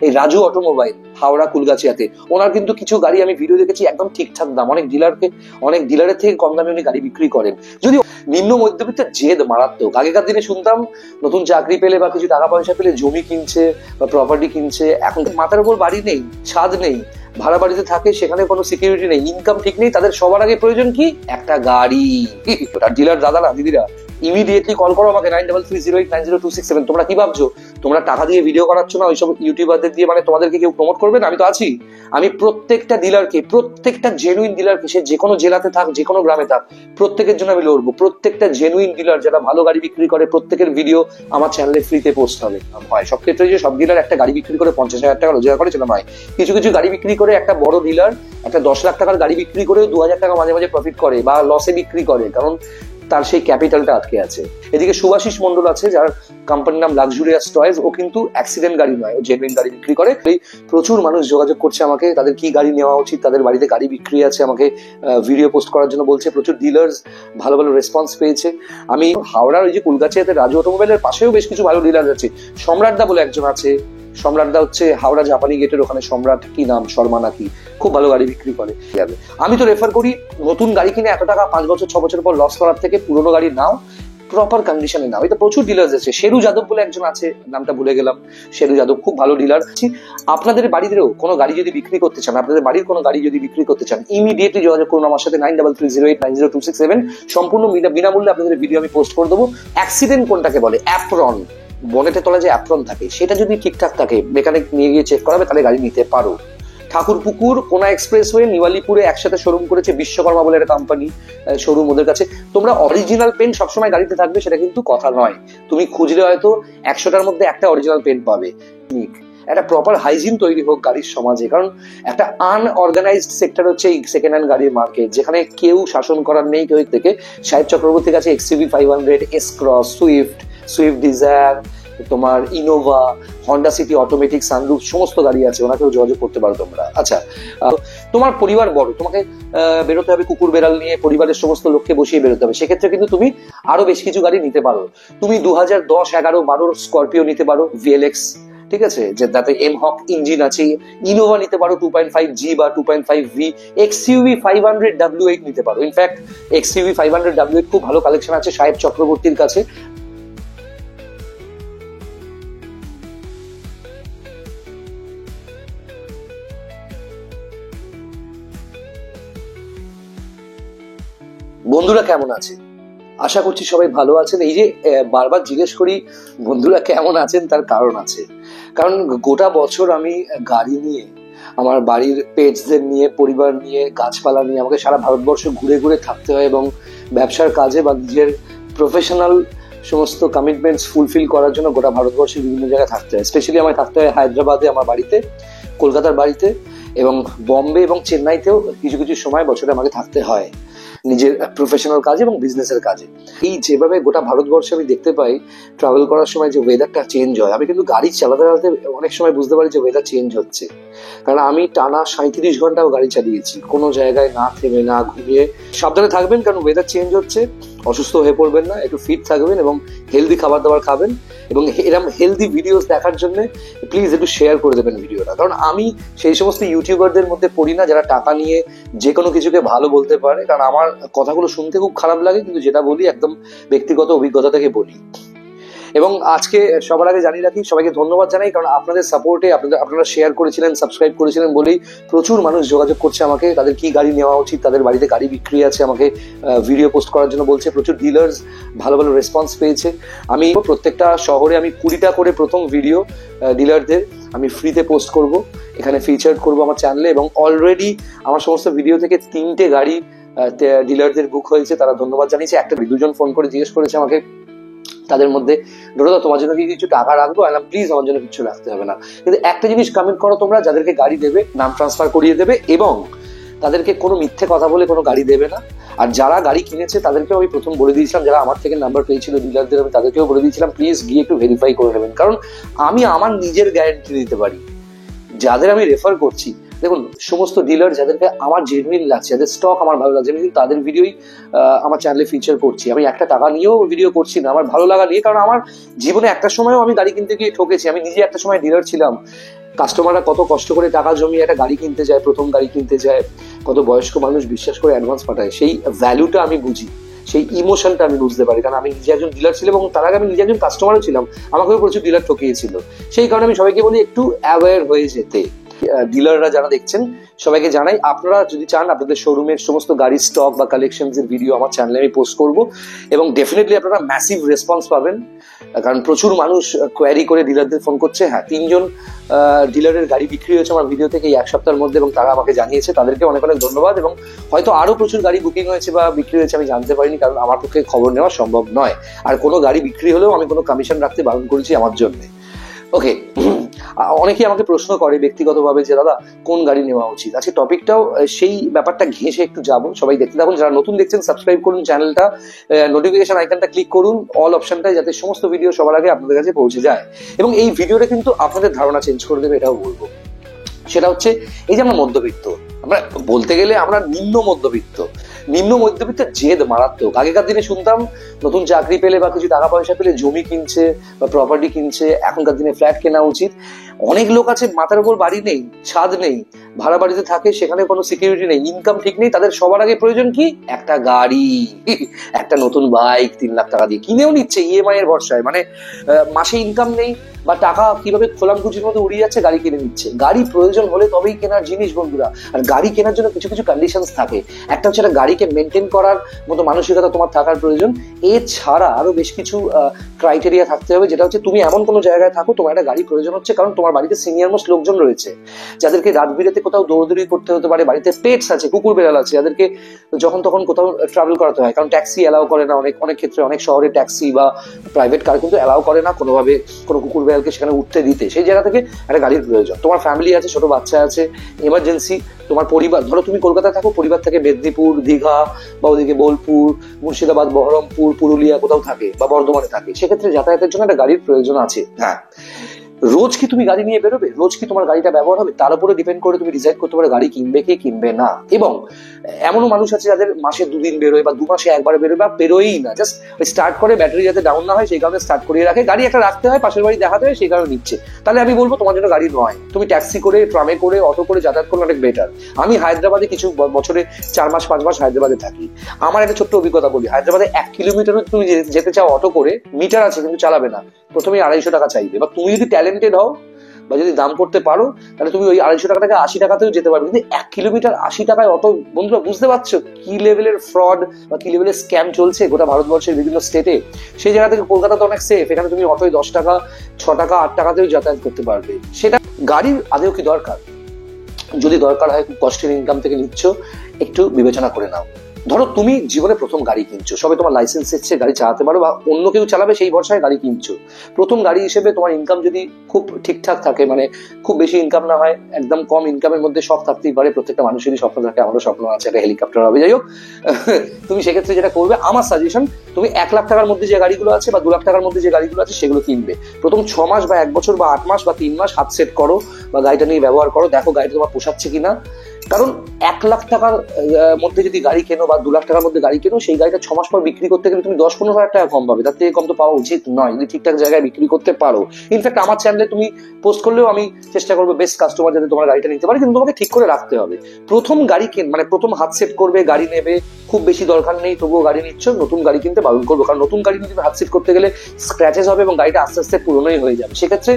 এই রাজু অটোমোবাইল, হাওড়া কুলগাছিয়াতে। ওনার কিন্তু কিছু গাড়ি আমি ভিডিও দেখেছি একদম ঠিকঠাক দাম, অনেক ডিলারের থেকে কম দামে উনি গাড়ি বিক্রি করেন। যদি নিম্ন মধ্যবিত্তের জেদ মারাত্মক। আগেকার দিনে শুনতাম নতুন চাকরি পেলে বা কিছু টাকা পয়সা পেলে জমি কিনছে বা প্রপার্টি কিনছে। এখন মাথার উপর বাড়ি নেই, ছাদ নেই, ভাড়া বাড়িতে থাকে, সেখানে কোনো সিকিউরিটি নেই, ইনকাম ঠিক নেই, তাদের সবার আগে প্রয়োজন কি? একটা গাড়ি। ডিলার দাদারা দিদিরা ইমিডিয়েটলি কল করো আমাকে 9330890267। তোমরা কি ভাবছো তোমরা টাকা দিয়ে ভিডিও করাচ্ছ না ওইসব ইউটিউবারদের দিয়ে, মানে তোমাদেরকে কেউ প্রমোট করবে না? আমি তো আছি। আমি প্রত্যেকটা ডিলারকে, প্রত্যেকটা জেনুইন ডিলারকে, সে যে কোনো জেলাতে থাক, যে কোনো গ্রামে থাক, প্রত্যেকের জন্য আমি লড়বো। প্রত্যেকটা জেনুইন ডিলার যারা ভালো গাড়ি বিক্রি করে, প্রত্যেকের ভিডিও আমার চ্যানেলে ফ্রিতে পোস্ট হবে। হয় সব ক্ষেত্রে যে সব ডিলার একটা গাড়ি বিক্রি করে 50,000 টাকা রোজগার করে সেটা নয়। কিছু কিছু গাড়ি বিক্রি করে একটা বড় ডিলার একটা 10 লাখ টাকার গাড়ি বিক্রি করেও 2,000 টাকা মাঝে মাঝে প্রফিট করে বা লসে বিক্রি করে, কারণ তার সেই ক্যাপিটালটা আটকে আছে। এদিকে সুভাষিস মন্ডল আছে, যার কোম্পানির নাম লাক্সুরিয়াস টয়েস। ও কিন্তু অ্যাক্সিডেন্ট গাড়ি নয়, ও জেনুইন গাড়ি বিক্রি করে। প্রচুর মানুষ যোগাযোগ করছে আমাকে, তাদের কি গাড়ি নেওয়া উচিত, তাদের বাড়িতে গাড়ি বিক্রি আছে, আমাকে ভিডিও পোস্ট করার জন্য বলছে। প্রচুর ডিলার্স ভালো ভালো রেসপন্স পেয়েছে। আমি হাওড়ার ওই যে কুলগাছিয়াতে রাজু অটোমোবাইলের পাশেও বেশ কিছু ভালো ডিলার আছে। সম্রাটদা বলে একজন আছে, সম্রাটদা হচ্ছে হাওড়া জাপানি গেটের ওখানে, সম্রাট কি নাম, শর্মা নাকি, খুব ভালো গাড়ি বিক্রি করে। আমি তো রেফার করি নতুন গাড়ি কিনে এত টাকা 5 বছর 6 বছর পর লস করার থেকে পুরোনো গাড়ি নাও, প্রপার কন্ডিশনে নাও। এটা প্রচুর ডিলার্স আছে। শেরু যাদব বলে একজন আছে, নামটা ভুলে গেলাম, শেরু যাদব খুব ভালো ডিলার। আপনাদের বাড়িতেও কোনো গাড়ি যদি বিক্রি করতে চান, আপনাদের বাড়ির কোনো গাড়ি যদি বিক্রি করতে চান, ইমিডিয়েটলি যোগাযোগ করুন আমার সাথে 9330890267। সম্পূর্ণ বিনামূল্যে আপনাদের ভিডিও আমি পোস্ট করে দেবো। অ্যাক্সিডেন্ট কোনটাকে বলে? অ্যাপ্রন, বনেটের তলায় যে অ্যাপ্রন থাকে সেটা যদি ঠিকঠাক থাকে, মেকানিক নিয়ে গিয়ে চেক করাবে, তাহলে গাড়ি নিতে পারো। ঠাকুরপুকুর কোনা এক্সপ্রেসওয়ে নিওয়ালিপুরে একসাথে শোরুম করেছে বিশ্বকর্মা বলে একটা কোম্পানি, শোরুম ওদের কাছে। তোমরা অরিজিনাল পেন সবসময় গাড়িতে থাকবে সেটা কিন্তু কথা নয়। তুমি খুঁজলে হয়তো 100টার মধ্যে একটা অরিজিনাল পেন পাবে। একটা প্রপার হাইজিন তৈরি হোক গাড়ির সমাজে, কারণ একটা আনঅর্গানাইজড সেক্টর হচ্ছে এই সেকেন্ড হ্যান্ড গাড়ির মার্কেট, যেখানে কেউ শাসন করার নেই কেউ থেকে। সাহেব চক্রবর্তীর কাছে XUV 500, S Cross, Swift Dzire, তোমার Innova, Honda City automatic, sunroof সমস্ত গাড়ি আছে, ওনাকেও যোগাযোগ করতে পারো তোমরা। আচ্ছা, তোমার পরিবার বড়, তোমাকে বেরোতে হবে কুকুর বেড়াল নিয়ে, পরিবারের সমস্ত লোককে বসিয়ে বেরোতে হবে, সেক্ষেত্রে কিন্তু তুমি আরো বেশ কিছু গাড়ি নিতে পারো। তুমি 2010, 11, 12 স্করপিও নিতে পারো, VLX, ঠিক আছে, যে তাতে এমহক ইঞ্জিন আছে। ইনোভা নিতে পারো 2.5G বা 2.5V। XUV 500W8 নিতে পারো। ইনফ্যাক্ট XUV 500W8 খুব ভালো কালেকশন আছে সাহেব চক্রবর্তীর কাছে। বন্ধুরা কেমন আছে? আশা করছি সবাই ভালো আছেন। এই যে বারবার জিজ্ঞেস করি বন্ধুরা কেমন আছেন, তার কারণ আছে। কারণ গোটা বছর আমি গাড়ি নিয়ে, আমার বাড়ির পেটসদের নিয়ে, পরিবার নিয়ে, গাছপালা নিয়ে আমাকে সারা ভারতবর্ষ ঘুরে ঘুরে থাকতে হয়, এবং ব্যবসার কাজে বা নিজের প্রফেশনাল সমস্ত কমিটমেন্টস ফুলফিল করার জন্য গোটা ভারতবর্ষের বিভিন্ন জায়গায় থাকতে হয়। স্পেশালি আমায় থাকতে হয় হায়দ্রাবাদে আমার বাড়িতে, কলকাতার বাড়িতে, এবং বম্বে এবং চেন্নাইতেও কিছু কিছু সময় বছরে আমাকে থাকতে হয় নিজের প্রফেশনাল কাজে এবং বিজনেসের কাজে। এই যেভাবে গোটা ভারতবর্ষে আমি দেখতে পাই ট্রাভেল করার সময় যে ওয়েদারটা চেঞ্জ হয়, আমি কিন্তু গাড়ি চালাতে চালাতে অনেক সময় বুঝতে পারি যে ওয়েদার চেঞ্জ হচ্ছে। কারণ আমি টানা 37 ঘন্টাও গাড়ি চালিয়েছি, কোনো জায়গায় না থেমে না ঘুমিয়ে। সাবধানে থাকবেন, কারণ ওয়েদার চেঞ্জ হচ্ছে, অসুস্থ হয়ে পড়বেন না, একটু ফিট থাকবেন এবং হেলদি খাবার দাবার খাবেন। এবং এরকম হেলদি ভিডিওস দেখার জন্য প্লিজ একটু শেয়ার করে দেবেন ভিডিওটা, কারণ আমি সেই সমস্ত ইউটিউবারদের মধ্যে পড়ি না যারা টাকা নিয়ে যে কোনো কিছুকে ভালো বলতে পারে। কারণ আমার কথাগুলো শুনতে খুব খারাপ লাগে, কিন্তু যেটা বলি একদম ব্যক্তিগত অভিজ্ঞতা থেকে বলি। এবং আজকে সবার আগে জানিয়ে রাখি, সবাইকে ধন্যবাদ জানাই, কারণ আপনাদের সাপোর্টে আপনারা শেয়ার করেছিলেন, সাবস্ক্রাইব করেছিলেন বলেই প্রচুর মানুষ যোগাযোগ করছে আমাকে, তাদের কি গাড়ি নেওয়া উচিত, তাদের বাড়িতে গাড়ি বিক্রি আছে, আমাকে ভিডিও পোস্ট করার জন্য বলছে। প্রচুর ডিলার্স ভালো ভালো রেসপন্স পেয়েছে। আমি প্রত্যেকটা শহরে আমি 20টা করে প্রথম ভিডিও ডিলারদের আমি ফ্রিতে পোস্ট করব, এখানে ফিচার করব আমার চ্যানেলে। এবং অলরেডি আমার সমস্ত ভিডিও থেকে 3টে গাড়ি ডিলারদের বুক হয়েছে, তারা ধন্যবাদ জানিয়েছে। একটা 2জন ফোন করে জিজ্ঞেস করেছে আমাকে, তাদের মধ্যে ডোডা তোমার জন্য কি কিছু টাকা রাখবো? আলাম প্লিজ আমার জন্য কিছু রাখতে হবে না, কিন্তু একটা জিনিস কমেন্ট করো তোমরা, যাদেরকে গাড়ি দেবে নাম ট্রান্সফার করিয়ে দেবে এবং তাদেরকে কোনো মিথ্যে কথা বলে কোনো গাড়ি দেবে না। আর যারা গাড়ি কিনেছে তাদেরকেও আমি প্রথম বলে দিয়েছিলাম, যারা আমার থেকে নাম্বার পেয়েছিল ডিলারদের, আমি তাদেরকেও বলে দিয়েছিলাম প্লিজ গিয়ে একটু ভেরিফাই করে নেবেন, কারণ আমি আমার নিজের গ্যারান্টি দিতে পারি। যাদের আমি রেফার করছি, দেখুন সমস্ত ডিলার যাদেরকে আমার জেনুইন লাগছে, যাদের স্টক আমার ভালো লাগছে, আমি কিন্তু তাদের ভিডিওই আমার চ্যানেলে ফিচার করছি। আমি একটা টাকা নিয়েও ভিডিও করছি না, আমার ভালো লাগা নিয়ে। কারণ আমার জীবনে একটা সময়ও আমি গাড়ি কিনতে গিয়ে ঠকেছি, আমি নিজে একটা সময় ডিলার ছিলাম। কাস্টমাররা কত কষ্ট করে টাকা জমিয়ে একটা গাড়ি কিনতে যায়, প্রথম গাড়ি কিনতে যায়, কত বয়স্ক মানুষ বিশ্বাস করে অ্যাডভান্স পাঠায়, সেই ভ্যালুটা আমি বুঝি, সেই ইমোশনটা আমি বুঝতে পারি। কারণ আমি নিজে একজন ডিলার ছিলাম এবং তার আগে আমি নিজে একজন কাস্টমারও ছিলাম, আমাকেও প্রচুর ডিলার ঠকিয়েছিল। সেই কারণে আমি সবাইকে বলি একটু অ্যাওয়্যার হয়ে যেতে। ডিলাররা যারা দেখছেন সবাইকে জানাই, আপনারা যদি চান আপনাদের শোরুমের সমস্ত গাড়ির স্টক বা কালেকশনস এর ভিডিও আমার চ্যানেলে আমি পোস্ট করব এবং ডেফিনেটলি আপনারা ম্যাসিভ রেসপন্স পাবেন, কারণ প্রচুর মানুষ কোয়ারি করে ডিলারদের ফোন করছে। হ্যাঁ, 3 জন ডিলারের গাড়ি বিক্রি হয়েছে আমার ভিডিও থেকে এই 1 সপ্তাহের মধ্যে এবং তারা আমাকে জানিয়েছে, তাদেরকে অনেক অনেক ধন্যবাদ। এবং হয়তো আরো প্রচুর গাড়ি বুকিং হয়েছে বা বিক্রি হয়েছে আমি জানতে পারিনি, কারণ আমার পক্ষে খবর নেওয়া সম্ভব নয়। আর কোনো গাড়ি বিক্রি হলেও আমি কোনো কমিশন রাখতে বারণ করেছি আমার জন্য। ওকে, অনেকেই আমাকে প্রশ্ন করে ব্যক্তিগতভাবে যে দাদা কোন গাড়ি নেওয়া উচিত। আজকে টপিকটাও সেই ব্যাপারটা ঘেঁষে একটু যাবো, সবাই দেখতে থাকুন। যারা নতুন দেখছেন সাবস্ক্রাইব করুন চ্যানেলটা, নোটিফিকেশন আইকনটা ক্লিক করুন অল অপশনটায়, যাতে সমস্ত ভিডিও সবার আগে আপনাদের কাছে পৌঁছে যায়। এবং এই ভিডিওটা কিন্তু আপনাদের ধারণা চেঞ্জ করে দেবে, এটাও বলবো। সেটা হচ্ছে এই যে আমরা মধ্যবিত্ত, আমরা বলতে গেলে আমরা নিম্ন মধ্যবিত্তের জেদ মারাত্মক। আগেকার দিনে শুনতাম নতুন চাকরি পেলে বা কিছু টাকা পয়সা পেলে জমি কিনছে বা প্রপার্টি কিনছে, এখনকার দিনে ফ্ল্যাট কেনা উচিত। অনেক লোক আছে মাথার উপর বাড়ি নেই, ছাদ নেই, ভাড়া বাড়িতে থাকে, সেখানে কোনো সিকিউরিটি নেই, ইনকাম ঠিক নেই, তাদের সবার আগে প্রয়োজন কি? একটা গাড়ি, একটা নতুন বাইক 3 লাখ টাকা দিয়ে কিনেও নিচ্ছে ইএমআই এর ভরসায়। মানে মাসে ইনকাম নেই বা টাকা কিভাবে খোলামকুচির মধ্যে উড়িয়ে যাচ্ছে, গাড়ি কিনে নিচ্ছে। গাড়ি প্রয়োজন হলে তবেই কেনার জিনিস বন্ধুরা। আর গাড়ি কেনার জন্য কিছু কিছু কন্ডিশনস থাকে। একটা হচ্ছে গাড়িকে মেনটেন করার মতো মানসিকতা তোমার থাকার প্রয়োজন। এছাড়া আরো বেশ কিছু ক্রাইটেরিয়া থাকতে হবে, যেটা হচ্ছে তুমি এমন কোনো জায়গায় থাকো তোমার একটা গাড়ি প্রয়োজন হচ্ছে, কারণ তোমার বাড়িতে সিনিয়র মোস্ট লোকজন রয়েছে যাদেরকে রাত বিরেতে কোথাও দৌড়দৌড়ি করতে হতে পারে, বাড়িতে পেটস আছে, কুকুর বেড়াল আছে, যাদেরকে যখন তখন কোথাও ট্রাভেল করাতে হয়, কারণ ট্যাক্সি অ্যালাউ করে না। অনেক ক্ষেত্রে অনেক শহরে ট্যাক্সি বা প্রাইভেট কার কিন্তু অ্যালাউ করে না কোনোভাবে কোনো কুকুর বেড়ালকে সেখানে উঠতে দিতে। সেই জায়গা থেকে একটা গাড়ির প্রয়োজন। তোমার ফ্যামিলি আছে, ছোট বাচ্চা আছে, এমার্জেন্সি, তোমার পরিবার, ধরো তুমি কলকাতায় থাকো, পরিবার থেকে মেদিনীপুর, দীঘা বা ওদিকে বোলপুর, মুর্শিদাবাদ, বহরমপুর, পুরুলিয়া কোথাও থাকে বা বর্ধমানে থাকে, সেক্ষেত্রে যাতায়াতের জন্য একটা গাড়ির প্রয়োজন আছে। হ্যাঁ, রোজ কি তুমি গাড়ি নিয়ে বেরোবে, রোজ কি তোমার গাড়িটা ব্যবহার হবে, তার উপরে ডিপেন্ড করে তুমি ডিসাইড করতে পারো গাড়ি কিনবে কি কিনবে না। এবং এমনও মানুষ আছে যাদের মাসে 2 দিন বেরোয় বা 2 মাসে একবার বেরোয় বা বেরোয়ই না, জাস্ট স্টার্ট করে, ব্যাটারি যাতে ডাউন না হয় সেই কারণে স্টার্ট করিয়ে রাখে। গাড়ি একটা রাখতে হয়, পাশের বাড়ি দেখাতে হয়, সেই কারণে নিচ্ছে। তাহলে আমি বলবো তোমার জন্য গাড়ি নয়, তুমি ট্যাক্সি করে, ট্রামে করে, অটো করে যাতায়াত করলে অনেক বেটার। আমি হায়দ্রাবাদে কিছু বছরে 4 মাস 5 মাস হায়দ্রাবাদে থাকি। আমার একটা ছোট্ট অভিজ্ঞতা বলি। হায়দ্রাবাদে 1 কিলোমিটারও তুমি যেতে চাও অটো করে, মিটার আছে কিন্তু চালাবে না, প্রথমেই 250 টাকা চাইবে। বা তুমি যদি ট্যালেন্টেড হও বা যদি দাম করতে পারো, তাহলে তুমি ওই 250 টাকা থেকে 80 টাকাতেও যেতে পারবে। কিন্তু 1 কিলোমিটার 80 টাকায় অটো, বন্ধুরা বুঝতে পারছো কি লেভেলের ফ্রড বা কি লেভেলের স্ক্যাম চলছে গোটা ভারতবর্ষের বিভিন্ন স্টেটে। সেই জায়গা থেকে কলকাতা তো অনেক সেফ, এখানে তুমি অটোয় 10 টাকা, 6 টাকা, 8 টাকাতেও যাতায়াত করতে পারবে। সেটা গাড়ির আদেও কি দরকার? যদি দরকার হয়, খুব কষ্টের ইনকাম থেকে নিচ্ছ, একটু বিবেচনা করে নাও। ধরো তুমি জীবনে প্রথম গাড়ি কিনছো, সবে তোমার লাইসেন্স এসছে, গাড়ি চালাতে পারো বা অন্য কেউ চালাবে সেই ভরসায় গাড়ি কিনছো। প্রথম গাড়ি হিসেবে তোমার ইনকাম যদি খুব ঠিকঠাক থাকে, মানে খুব বেশি ইনকাম না হয়, একদম কম ইনকামের মধ্যে শখ থাকতেই পারে, প্রত্যেকটা মানুষেরই স্বপ্ন থাকে, আমারও স্বপ্ন আছে একটা হেলিকপ্টার হবে, যাই হোক। তুমি সেক্ষেত্রে যেটা করবে, আমার সাজেশন, তুমি 1 লাখ টাকার মধ্যে যে গাড়িগুলো আছে বা 2 লাখ টাকার মধ্যে যে গাড়িগুলো আছে সেগুলো কিনবে। প্রথম 6 মাস বা 1 বছর বা 8 মাস বা 3 মাস হাত সেট করো বা গাড়িটা নিয়ে ব্যবহার করো, দেখো গাড়িটা তোমার পোষাচ্ছে কিনা। কারণ 1 লাখ টাকার মধ্যে যদি গাড়ি কেনো বা 2 লাখ টাকার মধ্যে গাড়ি কেনো, সেই গাড়িটা 6 মাস পর বিক্রি করতে গেলে তুমি 10-15 হাজার টাকা কম পাবে, তার থেকে কম তো পাওয়া উচিত নয় যদি ঠিকঠাক জায়গায় বিক্রি করতে পারো। ইনফ্যাক্ট আমার চ্যানেলে তুমি পোস্ট করলেও আমি চেষ্টা করবো বেস্ট কাস্টমার যাতে তোমার গাড়িটা নিতে পারে, কিন্তু তোমাকে ঠিক করে রাখতে হবে। প্রথম গাড়ি মানে প্রথম হাত সেট করবে, গাড়ি নেবে, খুব বেশি দরকার নেই তবুও গাড়ি নিচ্ছ, নতুন গাড়ি কিনতে বারণ করবো। কারণ নতুন গাড়ি নিয়ে হাত সেট করতে গেলে স্ক্র্যাচেস হবে এবং গাড়িটা আস্তে আস্তে পুরনোই হয়ে যাবে। সেক্ষেত্রে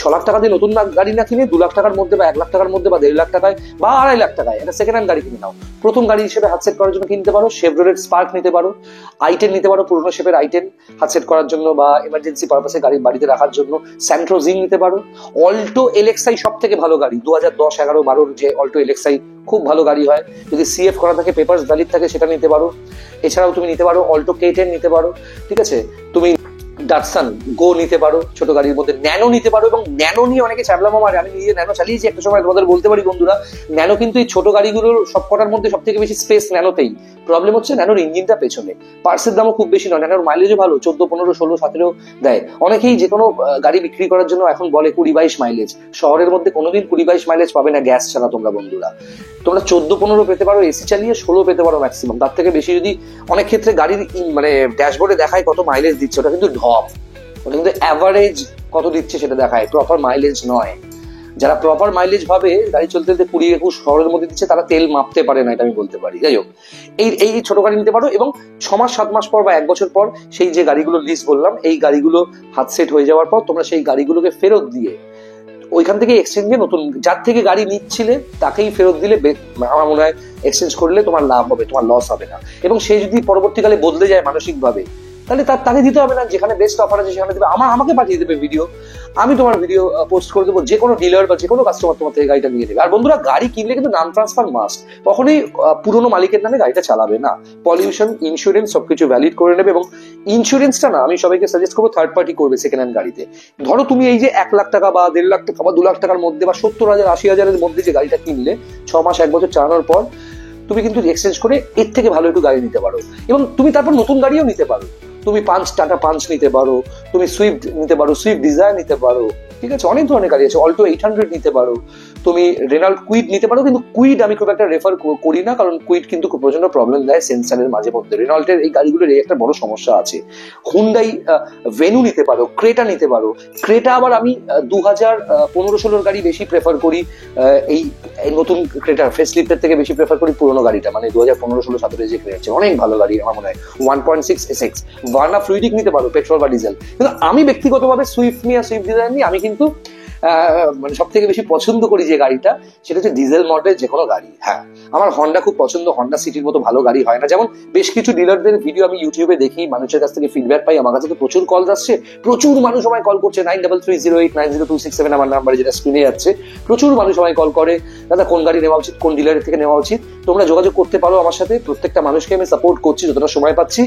6 লাখ টাকা দিয়ে নতুন গাড়ি না কিনে 2 লাখ টাকার মধ্যে বা 1 লাখ টাকার মধ্যে বা 1.5 লাখ টাকায় বা 2.5 লাখ টাকায় একটা সেকেন্ড হ্যান্ড গাড়ি কিনে নাও। প্রথম গাড়ি হিসেবে হাত সেট করার জন্য কিনতে পারো শেভরলেট স্পার্ক নিতে পারো, i10 নিতে পারো, পুরোনো শেপের i10 হাত সেট করার জন্য বা এমার্জেন্সি পারপাসে গাড়ি বাড়িতে রাখার জন্য। স্যান্ট্রোজিন নিতে পারো। অল্টো এলএক্সআই সব থেকে ভালো গাড়ি, 2010, 11, 12 যে অল্টো এলএক্সআই খুব ভালো গাড়ি হয়। যদি সিএফ করা থাকে, পেপারস ভ্যালিড থাকে, সেটা নিতে পারো। এছাড়াও তুমি নিতে পারো অল্টো K10 নিতে পারো, ঠিক আছে। তুমি ডাটসান গো নিতে পারো, ছোট গাড়ির মধ্যে ন্যানো নিতে পারো। এবং ন্যানো নিয়ে অনেকে চাবলামো মারে, আমি নিজে ন্যানো চালিয়েছি একটা সময়, তোমাদের বলতে পারি বন্ধুরা, ন্যানো কিন্তু এই ছোট গাড়িগুলোর সবকটার মধ্যে সব থেকে বেশি স্পেস ন্যানোতেই। প্রবলেম হচ্ছে ন্যানোর ইঞ্জিনটা পেছনে, পার্সের দামও খুব বেশি নয়, ন্যানোর মাইলেজও ভালো, 14, 15, 16, 17 দেয়। অনেকেই যে কোনো গাড়ি বিক্রি করার জন্য এখন বলে 20-22 মাইলেজ। শহরের মধ্যে কোনোদিন 20-22 মাইলেজ পাবে না গ্যাস ছাড়া তোমরা বন্ধুরা। তোমরা 14-15 পেতে পারো, এসি চালিয়ে 16 পেতে পারো ম্যাক্সিমাম। তার থেকে বেশি যদি অনেক ক্ষেত্রে গাড়ির মানে ড্যাশবোর্ডে দেখায় কত মাইলেজ দিচ্ছে, ওটা কিন্তু ঢপ, ওটা কিন্তু অ্যাভারেজ কত দিচ্ছে সেটা দেখায়, প্রপার মাইলেজ নয়। যারা প্রপার মাইলেজ ভাবে গাড়ি চলতে 20-21 শহরের মধ্যে দিচ্ছে, তারা তেল মাপতে পারে না, এটা আমি বলতে পারি। যাই হোক, এই ছোট গাড়ি নিতে পারো, এবং 6 মাস 7 মাস পর বা 1 বছর পর সেই যে গাড়িগুলো লিস্ট বললাম, এই গাড়িগুলো হাত সেট হয়ে যাওয়ার পর তোমরা সেই গাড়িগুলোকে ফেরত দিয়ে ওইখান থেকে এক্সচেঞ্জে নতুন যার থেকে গাড়ি নিচ্ছিলে তাকেই ফেরত দিলে আমার মনে হয় এক্সচেঞ্জ করলে তোমার লাভ হবে, তোমার লস হবে না। এবং সে যদি পরবর্তীকালে বদলে যায় মানসিকভাবে, তাহলে তাকে দিতে হবে না, যেখানে বেস্ট অফার আছে সেখানে দেবে। আমাকে পাঠিয়ে দেবে ভিডিও, আমি তোমার ভিডিও পোস্ট করে দেবো, যে কোনো ডিলার বা যে কোনো কাস্টমার তোমার থেকে গাড়িটা নিয়ে নেবে। আর বন্ধুরা, গাড়ি কিনলে কিন্তু নাম ট্রান্সফার মাস্ট, কখনোই পুরোনো মালিকের নামে গাড়িটা চালাবে না। পলিউশন, ইন্স্যুরেন্স সবকিছু ভ্যালিড করে নেবে, এবং ইন্স্যুরেন্সটা না, আমি সবাইকে সাজেস্ট করবো থার্ড পার্টি করবে সেকেন্ড হ্যান্ড গাড়িতে। ধরো তুমি এই যে 1 লাখ টাকা বা 1.5 লাখ টাকা বা 2 লাখ টাকার মধ্যে বা 70,000 80,000-এর মধ্যে যে গাড়িটা কিনলে 6 মাস 1 বছর চালানোর পর, তুমি কিন্তু এক্সচেঞ্জ করে এর থেকে ভালো একটু গাড়ি নিতে পারো, এবং তুমি তারপর নতুন গাড়িও নিতে পারো। তুমি টাটা পাঞ্চ নিতে পারো, তুমি সুইফট নিতে পারো, সুইফট ডিজায়ার নিতে পারো, ঠিক আছে, অনেক ধরনের গাড়ি আছে, অল্টো 800 নিতে পারো, তুমি রেনাল্ট কুইড নিতে পারো। কিন্তু কুইড আমি খুব একটা রেফার করি না, কারণ কুইড কিন্তু খুব প্রচন্ড প্রবলেম দেয় সেন্সারের মাঝে মধ্যে। রেনাল্টের এই গাড়িগুলোর এই একটা বড় সমস্যা আছে। হুন্ডাই ভেনু নিতে পারো, ক্রেটা নিতে পারো। ক্রেটা আবার আমি 2015-16 গাড়ি বেশি প্রেফার করি, এই নতুন ক্রেটা ফেসলিফটের থেকে বেশি প্রেফার করি পুরোনো গাড়িটা, মানে 2015-16-17 যে ক্রেটা, অনেক ভালো গাড়ি আমার মনে হয়। 1.6 SX ভার্না ফ্লুইডিক নিতে পারো, পেট্রোল বা ডিজেল। কিন্তু আমি ব্যক্তিগতভাবে সুইফট নিয়ে সুইফট ডিজায়ার নিয়ে আমি কিন্তু মানে সব থেকে বেশি পছন্দ করি যে গাড়িটা, সেটা হচ্ছে ডিজেল মডেলের যে কোনো গাড়ি। হ্যাঁ, আমার হন্ডা খুব পছন্দ, হন্ডা সিটির মতো ভালো গাড়ি হয় না। যেমন বেশ কিছু ডিলারদের ভিডিও আমি ইউটিউবে দেখি, মানুষের কাছ থেকে ফিডব্যাক পাই, আমার কাছে তো প্রচুর কল আসছে, প্রচুর মানুষ আমায় কল করছে। 9330890267 আমার নাম্বারে, যেটা স্ক্রিনে যাচ্ছে। প্রচুর মানুষ আমায় কল করে, দাদা কোন গাড়ি নেওয়া উচিত, কোন ডিলারের থেকে নেওয়া উচিত। তোমরা যোগাযোগ করতে পারো আমার সাথে, প্রত্যেকটা মানুষকে আমি সাপোর্ট করছি যতটা সময় পাচ্ছি।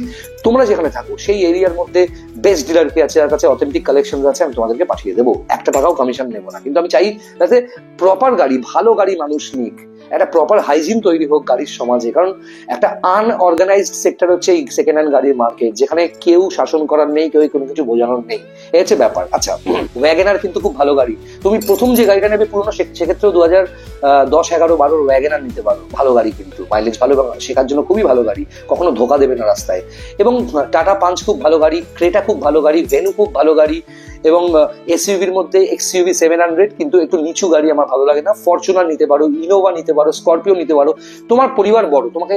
তোমরা যেখানে থাকো সেই এরিয়ার মধ্যে বেস্ট ডিলার কি আছে, যার কাছে অথেন্টিক কালেকশন আছে, আমি তোমাদেরকে পাঠিয়ে দেবো, 1 টাকাও কমিশন নেবো না। কিন্তু আমি চাই যাতে প্রপার গাড়ি, ভালো গাড়ি মানুষ নিক, একটা প্রপার হাইজিন তৈরি হোক গাড়ির সমাজে। কারণ একটা আনঅর্গানাইজড সেক্টর হচ্ছে এই সেকেন্ড হ্যান্ড গাড়ির মার্কেট, যেখানে কেউ শাসন করার নেই, কেউ কোনো কিছু বোঝানোর নেই, এই হচ্ছে ব্যাপার। আচ্ছা, ওয়াগনার কিন্তু খুব ভালো গাড়ি। তুমি প্রথম যে গাড়িটা নেবে পুরোনো, সেক্ষেত্রেও 2010, 11, 12 ওয়াগনার নিতে পারো, ভালো গাড়ি, কিন্তু মাইলেজ ভালো এবং শেখার জন্য খুবই ভালো গাড়ি, কখনো ধোকা দেবে না রাস্তায়। এবং টাটা পাঞ্চ খুব ভালো গাড়ি, ক্রেটা খুব ভালো গাড়ি, ভেনু খুব ভালো গাড়ি, এবং এসইউভির মধ্যে এক্সইউভি 700 কিন্তু একটু নিচু গাড়ি, আমার ভালো লাগে না। ফরচুনার নিতে পারো, ইনোভা নিতে পারো, স্করপিও নিতে পারো। তোমার পরিবার বড়, তোমাকে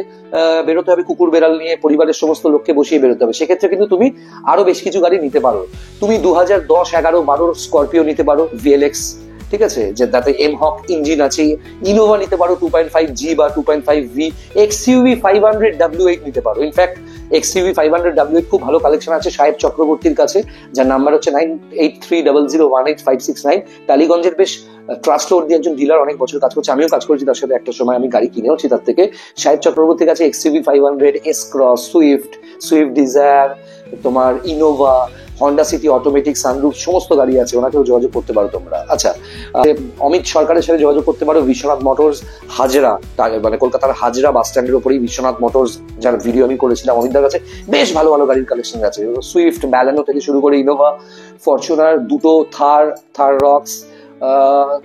বেরোতে হবে কুকুর বেড়াল নিয়ে, পরিবারের সমস্ত লোককে বসিয়ে বেরোতে হবে, সেক্ষেত্রে কিন্তু তুমি আরো বেশ কিছু গাড়ি নিতে পারো। তুমি 2010, 11, 12 স্করপিও নিতে পারো, VLX, ঠিক আছে, যে তাতে এমহক ইঞ্জিন আছে। ইনোভা নিতে পারো 2.5G বা 2.5V। এক্সইউভি 500 W8 নিতে পারো। ইনফ্যাক্ট এক্সইউভি 500 W8 খুব ভালো কালেকশন আছে সাহেব চক্রবর্তীর কাছে, যার নাম্বার হচ্ছে 9830018569। টালিগঞ্জের বেশ ট্রাস্টওয়ার্দি একজন ডিলার, অনেক বছর কাজ করছে, আমিও কাজ করেছি তার সাথে, একটা সময় আমি গাড়ি কিনেওছি তার থেকে। সাহেব চক্রবর্তীর কাছে XUV 500, S Cross, Swift Dzire, তোমার Innova, Honda City automatic, sunroof সমস্ত গাড়ি আছে, ওনাকেও যোগাযোগ করতে পারো তোমরা। আচ্ছা, অমিত সরকারের সাথে যোগাযোগ করতে পারো। বিশ্বনাথ মোটরস, হাজরা, মানে কলকাতার হাজরা বাস স্ট্যান্ডের উপরেই বিশ্বনাথ মোটরস, যার ভিডিও আমি করেছিলাম, অমিতদার কাছে বেশ ভালো ভালো গাড়ির কালেকশন আছে। সুইফট, ব্যালেনো থেকে শুরু করে ইনোভা, ফরচুনার, দুটো থার রক্স,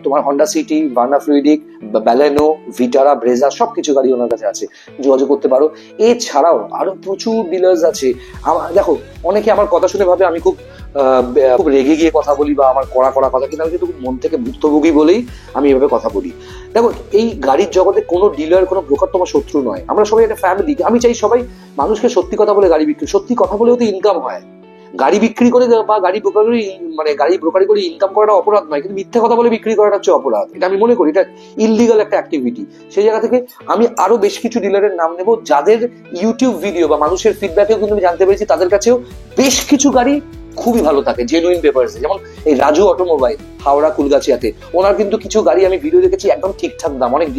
তোমার Honda City, Verna Fluidic, Baleno, Vitara, Brezza, সবকিছু গাড়ি ওনার কাছে আছে, যোগাযোগ করতে পারো। এছাড়াও আরো প্রচুর ডিলার্স আছে। দেখো, অনেকে আমার কথা শুনে ভাবে আমি খুব রেগে গিয়ে কথা বলি বা আমার কড়া কথা, কিন্তু আমি কিন্তু মন থেকে ভুক্তভোগী বলেই আমি এভাবে কথা বলি। দেখো, এই গাড়ির জগতে কোনো ডিলার, কোনো ব্রোকার তোমার শত্রু নয়, আমরা সবাই একটা ফ্যামিলি। আমি চাই সবাই মানুষকে সত্যি কথা বলে গাড়ি বিক্রি, সত্যি কথা বলেও তো ইনকাম হয়। গাড়ি বিক্রি করে বা গাড়ি ব্রোকারি করে ইনকাম করাটা অপরাধ নয়, কিন্তু মিথ্যা কথা বলে বিক্রি করাটা হচ্ছে অপরাধ। এটা আমি মনে করি এটা ইললিগাল একটা অ্যাক্টিভিটি। সেই জায়গা থেকে আমি আরো বেশ কিছু ডিলারের নাম নেব, যাদের ইউটিউব ভিডিও বা মানুষের ফিডব্যাকেও কিন্তু আমি জানতে পেরেছি তাদের কাছেও বেশ কিছু গাড়ি খুবই ভালো থাকে, জেনুইন পেপারসে। যেমন এই রাজু অটোমোবাইল, হাওড়া কুলগাছিয়াতে, ওনার কিন্তু কিছু গাড়ি আমি ভিডিও দেখেছি একদম ঠিকঠাক দাম, অনেক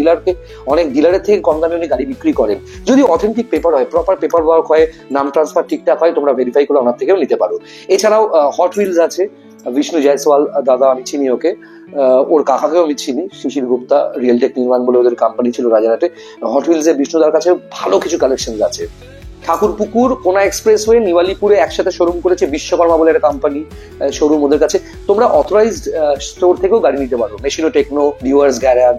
ডিলারের থেকে কম দামে উনি গাড়ি বিক্রি করেন, যদি অথেন্টিক পেপার হয়, প্রপার পেপার ওয়ার্ক হয়, নাম ট্রান্সফার ঠিকঠাক হয়, তোমরা ভেরিফাই করে ওনার থেকেও নিতে পারো। এছাড়াও হট হুইলস আছে, বিষ্ণু জয়সওয়াল দাদা, আমি চিনি ওকে, ওর কাকাকেও আমি চিনি, শিশির গুপ্তা, রিয়েল টেক নির্মাণ বলে ওদের কোম্পানি ছিল রাজারহাটে। হট হুইলসের বিষ্ণুদার কাছে ভালো কিছু কালেকশন আছে। ঠাকুরপুকুর, কোনা এক্সপ্রেসওয়ে, নিওয়ালিপুরে একসাথে শোরুম করেছে বিশ্বকর্মা বলে একটা কোম্পানি, শোরুম ওদের কাছে। তোমরা অথরাইজড স্টোর থেকেও গাড়ি নিতে পারো, মেশিনো টেকনো, ভিউয়ার্স গ্যারাজ,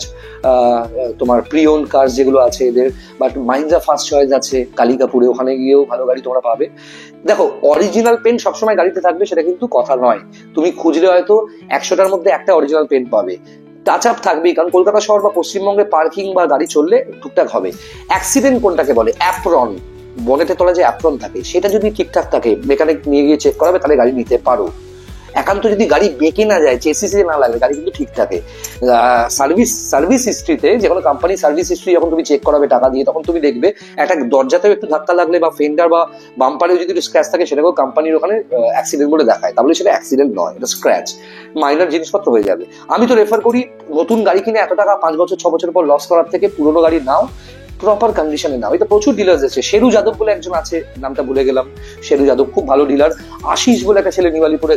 তোমার প্রিয়ন কার্স যেগুলো আছে এদের, বাট মাহিন্দ্রা ফার্স্ট চয়েস আছে কালিকাপুরে, ওখানে গিয়েও ভালো গাড়ি তোমরা পাবে। দেখো, অরিজিনাল পেন সবসময় গাড়িতে থাকবে সেটা কিন্তু কথা নয়, তুমি খুঁজলে হয়তো 100টার মধ্যে একটা অরিজিনাল পেন পাবে। টাচ আপ থাকবেই, কারণ কলকাতা শহর বা পশ্চিমবঙ্গে পার্কিং বা গাড়ি চললে টুকটাক হবে। অ্যাক্সিডেন্ট কোনটাকে বলে? অ্যাপ্রন, বনেটের তলা যে অ্যাপ্রন থাকে সেটা যদি ঠিকঠাক থাকে, মেকানিক নিয়ে গিয়ে চেক করাবে, তাহলে গাড়ি নিতে পারো। একান্ত যদি গাড়ি বেঁকে না যায়, চেসিসে না লাগে, গাড়ি কিন্তু ঠিক থাকে। সার্ভিস হিস্ট্রিতে, যে কোনো কোম্পানি সার্ভিস হিস্ট্রি যখন তুমি চেক করাবে টাকা দিয়ে, তখন তুমি দেখবে একটা দরজাতেও একটু ধাক্কা লাগলে বা ফেন্ডার বা বাম্পারেও যদি একটু স্ক্র্যাচ থাকে, সেটাকেও কোম্পানির ওখানে অ্যাক্সিডেন্ট বলে দেখায়, তাহলে সেটা অ্যাক্সিডেন্ট নয়, এটা স্ক্র্যাচ, মাইনর জিনিসপত্র হয়ে যাবে। আমি তো রেফার করি নতুন গাড়ি কিনে এত টাকা 5 বছর 6 বছর পর লস করার থেকে পুরোনো গাড়ি নাও, প্রপার কন্ডিশনে নাও। এটা প্রচুর ডিলার্স আছে। শেরু যাদব বলে একজন আছে, নামটা ভুলে গেলাম, শেরু যাদব খুব ভালো ডিলার। আশিস বলে একটা ছেলে নিবালিপুরে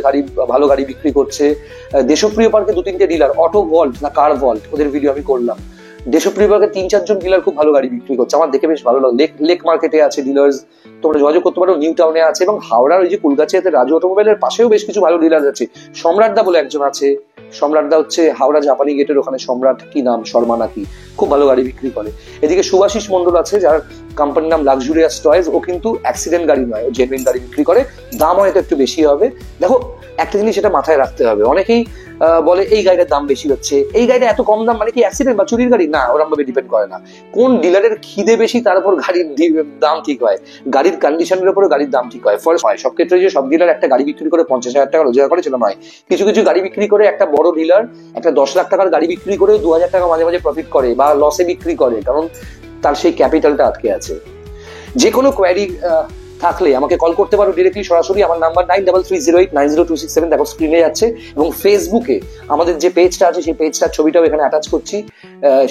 ভালো গাড়ি বিক্রি করছে। দেশপ্রিয় পার্কে 2-3টে ডিলার, অটো ভল্ট না কার ভল্ট, ওদের ভিডিও আমি করলাম। দেশপ্রিয় পার্কে 3-4 জন ডিলার খুব ভালো গাড়ি বিক্রি করছে, আমার দেখে বেশ ভালো লাগে। লেক মার্কেটে আছে ডিলার্স, তোমরা যোগাযোগ করতে পারো। নিউ টাউনে আছে, এবং হাওড়ার ওই যে কুলগাছিয়াতে রাজু অটোমোবাইলের পাশেও বেশ কিছু ভালো ডিলার আছে। সম্রাটদা বলে একজন আছে, সম্রাটদা হচ্ছে হাওড়া জাপানি গেটের ওখানে, সম্রাট কি নাম, শর্মা নাকি, খুব ভালো গাড়ি বিক্রি করে। এদিকে সুভাষিস মন্ডল আছে, যার কোম্পানির নাম লাক্সুরিয়াস টয়েস, ও কিন্তু অ্যাক্সিডেন্ট গাড়ি নয়, ও জেনুইন গাড়ি বিক্রি করে। দাম হয়তো একটু বেশি হবে। দেখো, একটা জিনিস এটা মাথায় রাখতে হবে, অনেকেই বলে এই গাড়িটার দাম বেশি হচ্ছে, এই গাড়িটা এত কম দাম মানে কি অ্যাক্সিডেন্ট বা চুরির গাড়ি? না, ওরকম ভাবে ডিপেন্ড করে না। কোন ডিলারের খিদে বেশি তার উপর গাড়ির দাম ঠিক হয়, গাড়ির কন্ডিশনের উপরে গাড়ির দাম ঠিক হয়। ফার্স্ট হয়, সব ক্ষেত্রে যে সব ডিলার একটা গাড়ি বিক্রি করে 50,000 টাকা রোজগার করে সেটা নয়। কিছু কিছু গাড়ি বিক্রি করে, একটা বড় ডিলার একটা 10 লাখ টাকার গাড়ি বিক্রি করে 2,000 টাকা মাঝে মাঝে প্রফিট করে বা লসে বিক্রি করে, কারণ তার সেই ক্যাপিটালটা আটকে আছে। যে কোনো কোয়ারি থাকলে আমাকে কল করতে পারো ডিরেক্টলি, সরাসরি। আমার নাম্বার 9330890267, দেখো স্ক্রিনে যাচ্ছে। এবং ফেসবুকে আমাদের যে পেজটা আছে, সেই পেজটার ছবিটাও এখানে অ্যাটাচ করছি,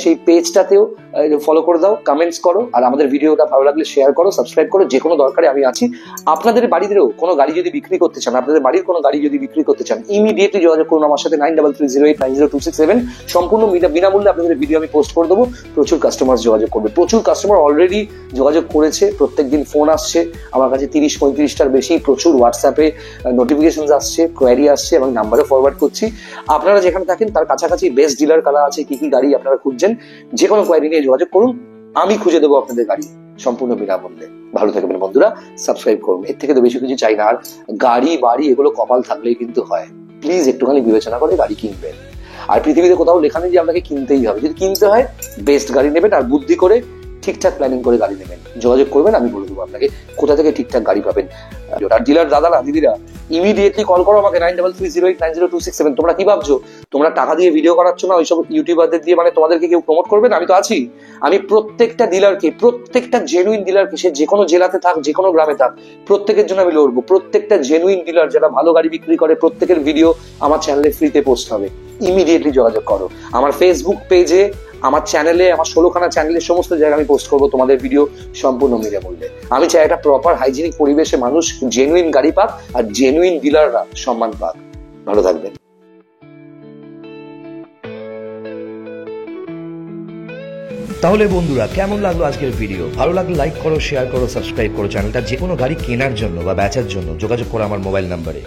সেই পেজটাতেও ফলো করে দাও, কমেন্টস করো, আর আমাদের ভিডিওটা ভালো লাগলে শেয়ার করো, সাবস্ক্রাইব করো। যে কোনো দরকারে আমি আছি। আপনাদের বাড়িতেও কোনো গাড়ি যদি বিক্রি করতে চান, আপনাদের বাড়ির কোনো গাড়ি যদি বিক্রি করতে চান, ইমিডিয়েটলি যোগাযোগ করুন আমার সাথে 9330890267। সম্পূর্ণ বিনামূল্যে আপনাদের ভিডিও আমি পোস্ট করে দেবো। প্রচুর কাস্টমার যোগাযোগ করবে, প্রচুর কাস্টমার অলরেডি যোগাযোগ করেছে, প্রত্যেকদিন ফোন আসছে আমার কাছে 30-35টার বেশি, প্রচুর হোয়াটসঅ্যাপে নোটিফিকেশন আসছে, কোয়ারি আসছে, এবং নাম্বারে ফরওয়ার্ড করছি। আপনারা যেখানে থাকেন তার কাছাকাছি বেস্ট ডিলার কারা আছে, কি কি গাড়ি আপনারা খুঁজছেন, যে কোনো কোয়ারি নিয়ে যোগাযোগ করুন, আমি খুঁজে দেবো আপনাদের গাড়ি সম্পূর্ণ বিনামূল্যে। ভালো থাকবেন বন্ধুরা, সাবস্ক্রাইব করুন, এর থেকে তো বেশি কিছু চাই না। আর গাড়ি বাড়ি এগুলো কপাল থাকলেই কিন্তু হয়, প্লিজ একটুখানি বিবেচনা করে গাড়ি কিনবেন। আর পৃথিবীতে কোথাও লেখা নেই যে আপনাকে কিনতেই হবে, যদি কিনতে হয় বেস্ট গাড়ি নেবেন, আর বুদ্ধি করে ঠিকঠাক প্ল্যানিং করে গাড়ি নেবেন। যোগাযোগ করবেন, আমি বলে দেবো আপনাকে কোথা থেকে ঠিকঠাক গাড়ি পাবেন। আর ডিলার দাদারা দিদিরা, ইমিডিয়েটলি কল করো আমাকে 9330890267। তোমরা কি ভাবছো তোমরা টাকা দিয়ে ভিডিও করাচ্ছ না ওইসব ইউটিউবারদের দিয়ে, মানে তোমাদেরকে কেউ প্রমোট করবে না? আমি তো আছি। আমি প্রত্যেকটা ডিলারকে, প্রত্যেকটা জেনুইন ডিলারকে, সে যে কোনো জেলাতে থাক, যে কোনো গ্রামে থাক, প্রত্যেকের জন্য আমি লড়বো। প্রত্যেকটা জেনুইন ডিলার যারা ভালো গাড়ি বিক্রি করে, প্রত্যেকের ভিডিও আমার চ্যানেলে ফ্রিতে পোস্ট হবে। ইমিডিয়েটলি যোগাযোগ করো। আমার ফেসবুক পেজে, আমার চ্যানেলে, আমার 16খানা চ্যানেলের সমস্ত জায়গায় আমি পোস্ট করবো তোমাদের ভিডিও সম্পূর্ণ বিনামূল্যে। আমি চাই একটা প্রপার হাইজিনিক পরিবেশে মানুষ জেনুইন গাড়ি পাক, আর জেনুইন ডিলাররা সম্মান পাক। ভালো থাকবেন। তাহলে বন্ধুরা, কেমন লাগলো আজকের ভিডিও? ভালো লাগলে লাইক করো, শেয়ার করো, সাবস্ক্রাইব করো চ্যানেলটা। যে কোনো গাড়ি কেনার জন্য বা বেচার জন্য যোগাযোগ করো আমার মোবাইল নাম্বারে।